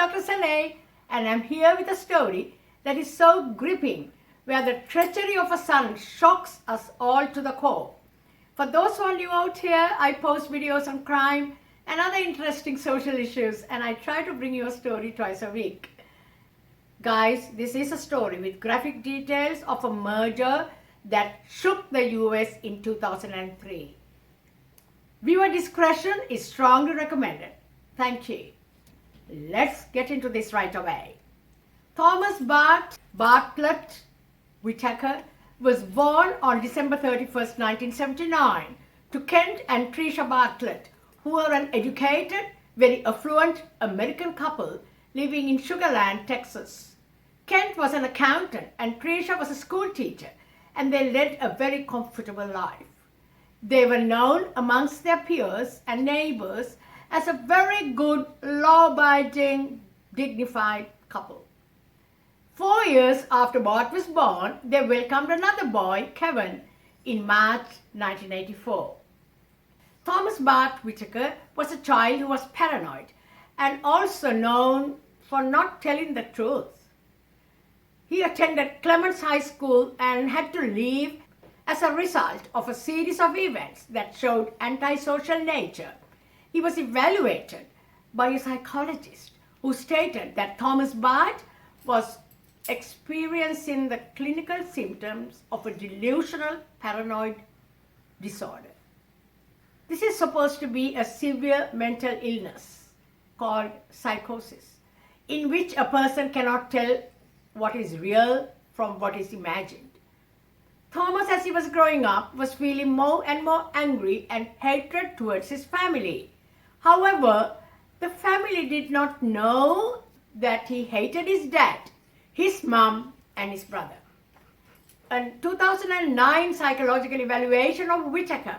Dr. Saleh, and I'm here with a story that is so gripping, where the treachery of a son shocks us all to the core. For those who are new out here, I post videos on crime and other interesting social issues, and I try to bring you a story twice a week. Guys, this is a story with graphic details of a murder that shook the US in 2003. Viewer discretion is strongly recommended. Thank you. Let's get into this right away. Thomas Bart Whitaker was born on December 31st, 1979 to Kent and Tricia Bartlett, who were an educated, very affluent American couple living in Sugar Land, Texas. Kent was an accountant and Tricia was a school teacher, and they led a very comfortable life. They were known amongst their peers and neighbors as a very good, law-abiding, dignified couple. 4 years after Bart was born, they welcomed another boy, Kevin, in March 1984. Thomas Bart Whitaker was a child who was paranoid and also known for not telling the truth. He attended Clements High School and had to leave as a result of a series of events that showed antisocial nature. He was evaluated by a psychologist who stated that Thomas Bart was experiencing the clinical symptoms of a delusional paranoid disorder. This is supposed to be a severe mental illness called psychosis, in which a person cannot tell what is real from what is imagined. Thomas, as he was growing up, was feeling more and more angry and hatred towards his family. However, the family did not know that he hated his dad, his mom, and his brother. A 2009 psychological evaluation of Whitaker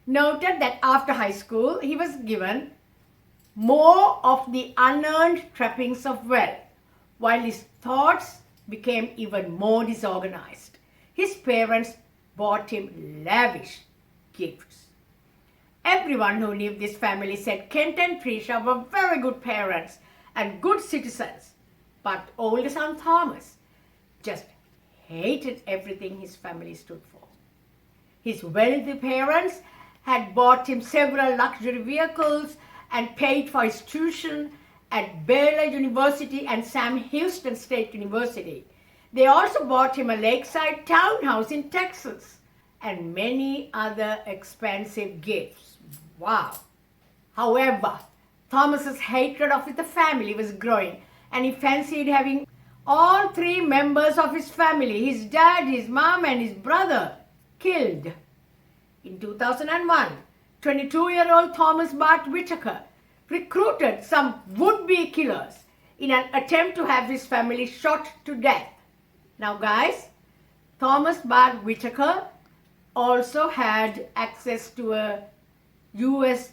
noted that after high school, he was given more of the unearned trappings of wealth, while his thoughts became even more disorganized. His parents bought him lavish gifts. Everyone who knew this family said Kent and Tricia were very good parents and good citizens, but older son Thomas just hated everything his family stood for. His wealthy parents had bought him several luxury vehicles and paid for his tuition at Baylor University and Sam Houston State University. They also bought him a lakeside townhouse in Texas and many other expensive gifts. Wow! However, Thomas's hatred of the family was growing, and he fancied having all three members of his family, his dad, his mom, and his brother, killed. In 2001, 22-year-old Thomas Bart Whitaker recruited some would-be killers in an attempt to have his family shot to death. Now guys, Thomas Bart Whitaker also had access to a US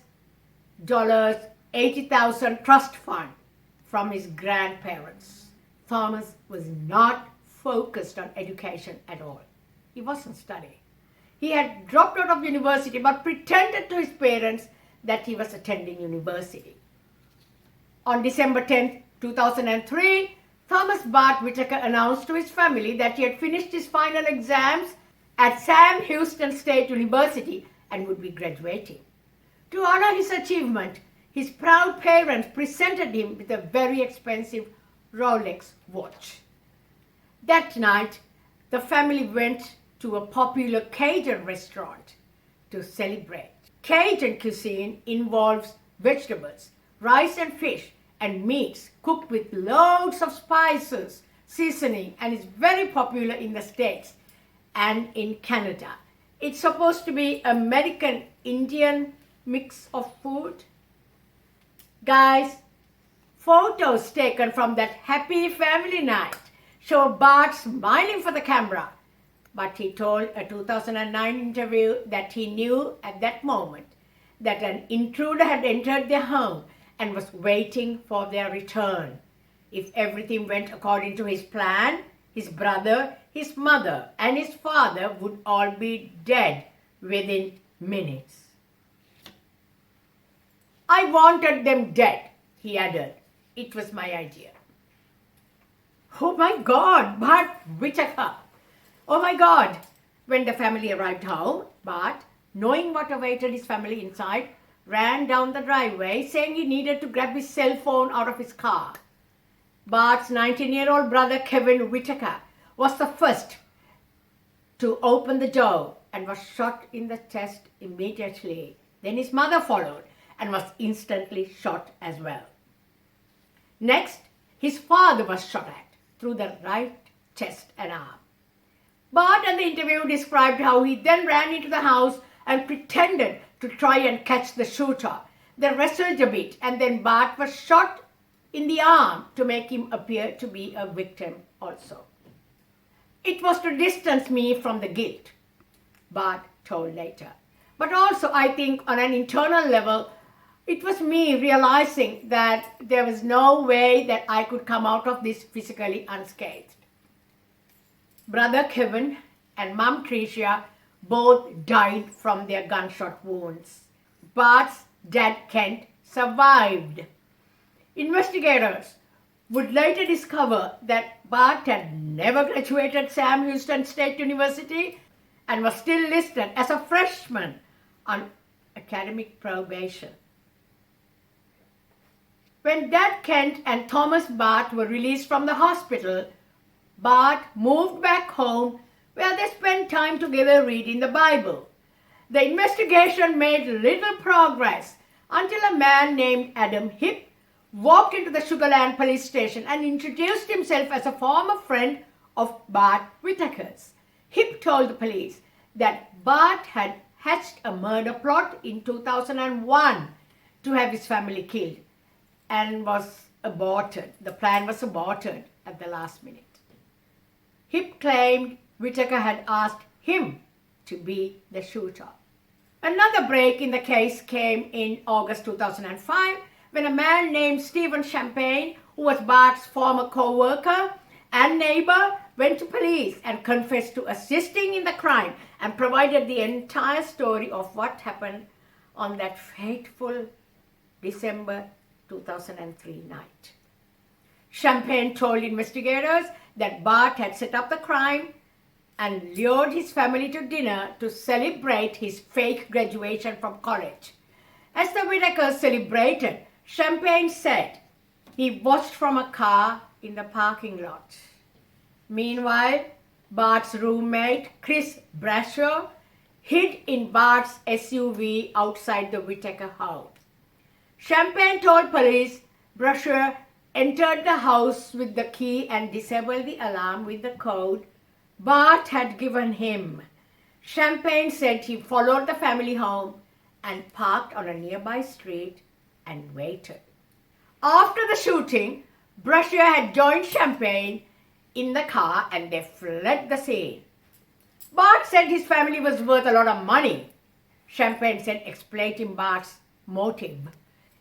$80,000 trust fund from his grandparents. Thomas was not focused on education at all. He wasn't studying. He had dropped out of university but pretended to his parents that he was attending university. On December 10, 2003, Thomas Bart Whitaker announced to his family that he had finished his final exams at Sam Houston State University and would be graduating. To honor his achievement, his proud parents presented him with a very expensive Rolex watch. That night, the family went to a popular Cajun restaurant to celebrate. Cajun cuisine involves vegetables, rice and fish, and meats cooked with loads of spices, seasoning, and is very popular in the States and in Canada. It's supposed to be American-Indian mix of food. Guys, photos taken from that happy family night show Bart smiling for the camera, but he told a 2009 interview that he knew at that moment that an intruder had entered their home and was waiting for their return. If everything went according to his plan, his brother, his mother, and his father would all be dead within minutes. I wanted them dead, he added. it was my idea. Oh my God, Bart Whitaker. Oh my God. When the family arrived home, Bart, knowing what awaited his family inside, ran down the driveway saying he needed to grab his cell phone out of his car. Bart's 19-year-old brother Kevin Whitaker was the first to open the door and was shot in the chest immediately. Then his mother followed and was instantly shot as well. Next, his father was shot at through the right chest and arm. Bart in the interview described how he then ran into the house and pretended to try and catch the shooter. They wrestled a bit and then Bart was shot in the arm to make him appear to be a victim also. It was to distance me from the guilt, Bart told later. But also I think on an internal level, it was me realizing that there was no way that I could come out of this physically unscathed. Brother Kevin and Mum Tricia both died from their gunshot wounds. Bart's dad Kent survived. Investigators would later discover that Bart had never graduated Sam Houston State University and was still listed as a freshman on academic probation. When Dad Kent and Thomas Bart were released from the hospital, Bart moved back home where they spent time together reading the Bible. The investigation made little progress until a man named Adam Hipp walked into the Sugarland police station and introduced himself as a former friend of Bart Whitaker's. Hipp told the police that Bart had hatched a murder plot in 2001 to have his family killed and was aborted. The plan was aborted at the last minute. Hipp claimed Whitaker had asked him to be the shooter. Another break in the case came in August 2005 when a man named Stephen Champagne, who was Bart's former co-worker and neighbor, went to police and confessed to assisting in the crime and provided the entire story of what happened on that fateful December 2003 night. Champagne told investigators that Bart had set up the crime and lured his family to dinner to celebrate his fake graduation from college. As the Whitakers celebrated, Champagne said he watched from a car in the parking lot. Meanwhile, Bart's roommate, Chris Brasher, hid in Bart's SUV outside the Whitaker house. Champagne told police Brasher entered the house with the key and disabled the alarm with the code Bart had given him. Champagne said he followed the family home and parked on a nearby street and waited. After the shooting, Brasher had joined Champagne in the car and they fled the scene. Bart said his family was worth a lot of money. Champagne said, explaining Bart's motive.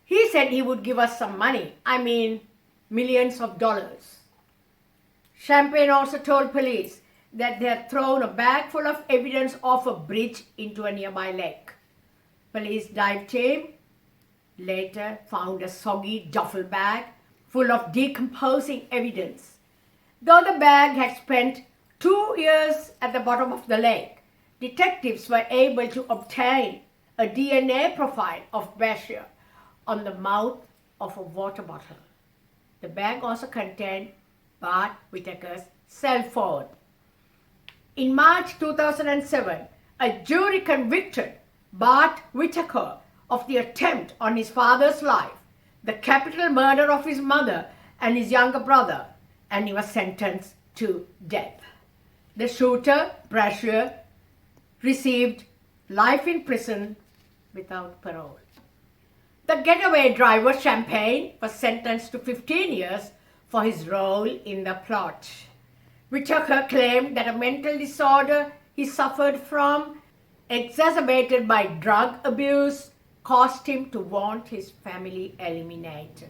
He said he would give us some money. I mean, millions of dollars. Champagne also told police that they had thrown a bag full of evidence off a bridge into a nearby lake. Police dive team later found a soggy duffel bag full of decomposing evidence. Though the bag had spent 2 years at the bottom of the lake, detectives were able to obtain a DNA profile of Brasher on the mouth of a water bottle. The bag also contained Bart Whitaker's cell phone. In March 2007, a jury convicted Bart Whitaker of the attempt on his father's life, the capital murder of his mother and his younger brother, and he was sentenced to death. The shooter, Brasher, received life in prison without parole. The getaway driver, Champagne, was sentenced to 15 years for his role in the plot. Whitaker claimed that a mental disorder he suffered from, exacerbated by drug abuse, caused him to want his family eliminated.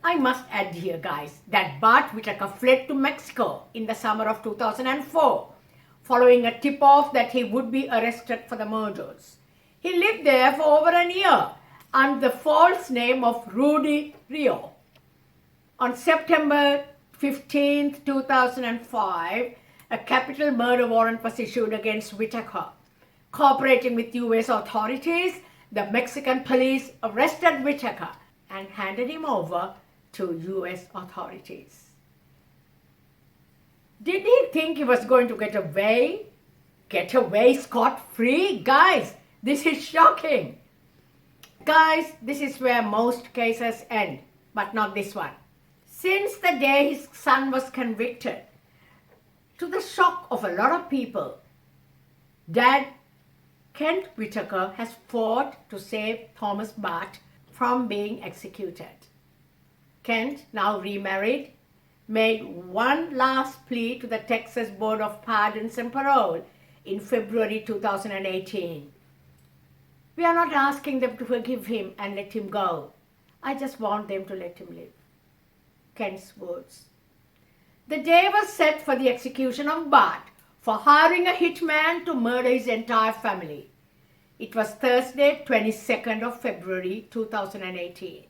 I must add here, guys, that Bart Whitaker fled to Mexico in the summer of 2004, following a tip-off that he would be arrested for the murders. He lived there for over a year under the false name of Rudy Rio. On September 15, 2005, a capital murder warrant was issued against Whitaker. Cooperating with US authorities, the Mexican police arrested Whitaker and handed him over to US authorities. Did he think he was going to get away scot-free? Guys, this is shocking. Guys, this is where most cases end, but not this one. Since the day his son was convicted, to the shock of a lot of people, Dad Kent Whitaker has fought to save Thomas Bart from being executed. Kent, now remarried, made one last plea to the Texas Board of Pardons and Parole in February 2018. We are not asking them to forgive him and let him go. I just want them to let him live. Kent's words. The day was set for the execution of Bart for hiring a hitman to murder his entire family. It was Thursday, 22nd of February 2018.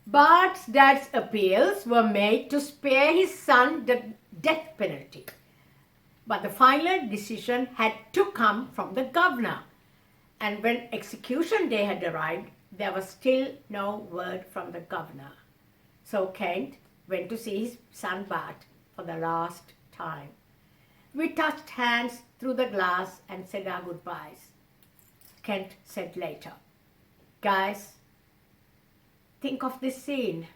Bart's dad's appeals were made to spare his son the death penalty. But the final decision had to come from the governor. And when execution day had arrived, there was still no word from the governor. So Kent went to see his son Bart for the last time. We touched hands through the glass and said our goodbyes. Kent said later, "Guys, think of this scene.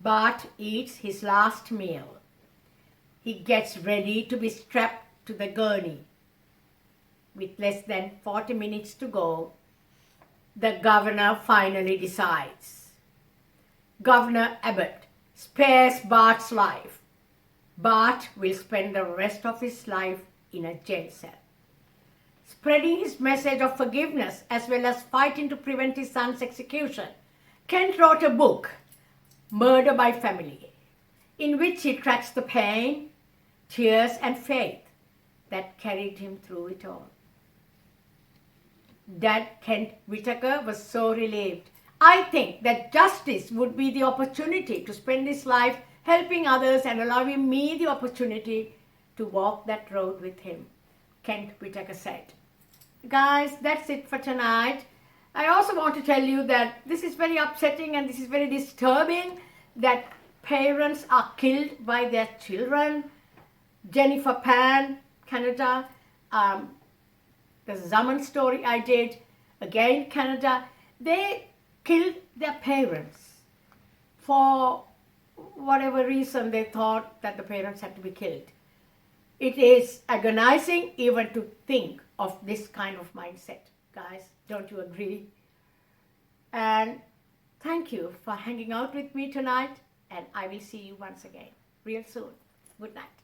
Bart eats his last meal. He gets ready to be strapped to the gurney. With less than 40 minutes to go, the governor finally decides. Governor Abbott spares Bart's life. Bart will spend the rest of his life in a jail cell. Spreading his message of forgiveness as well as fighting to prevent his son's execution, Kent wrote a book, Murder by Family, in which he tracks the pain, tears and faith that carried him through it all. Dad Kent Whitaker was so relieved. I think that justice would be the opportunity to spend his life helping others and allowing me the opportunity to walk that road with him," Kent Whitaker said. Guys, that's it for tonight. I also want to tell you that this is very upsetting and this is very disturbing that parents are killed by their children. Jennifer Pan, Canada, the Zaman story I did, again Canada, they killed their parents for whatever reason they thought that the parents had to be killed. It is agonizing even to think of this kind of mindset. Guys, don't you agree? And thank you for hanging out with me tonight, and I will see you once again real soon. Good night.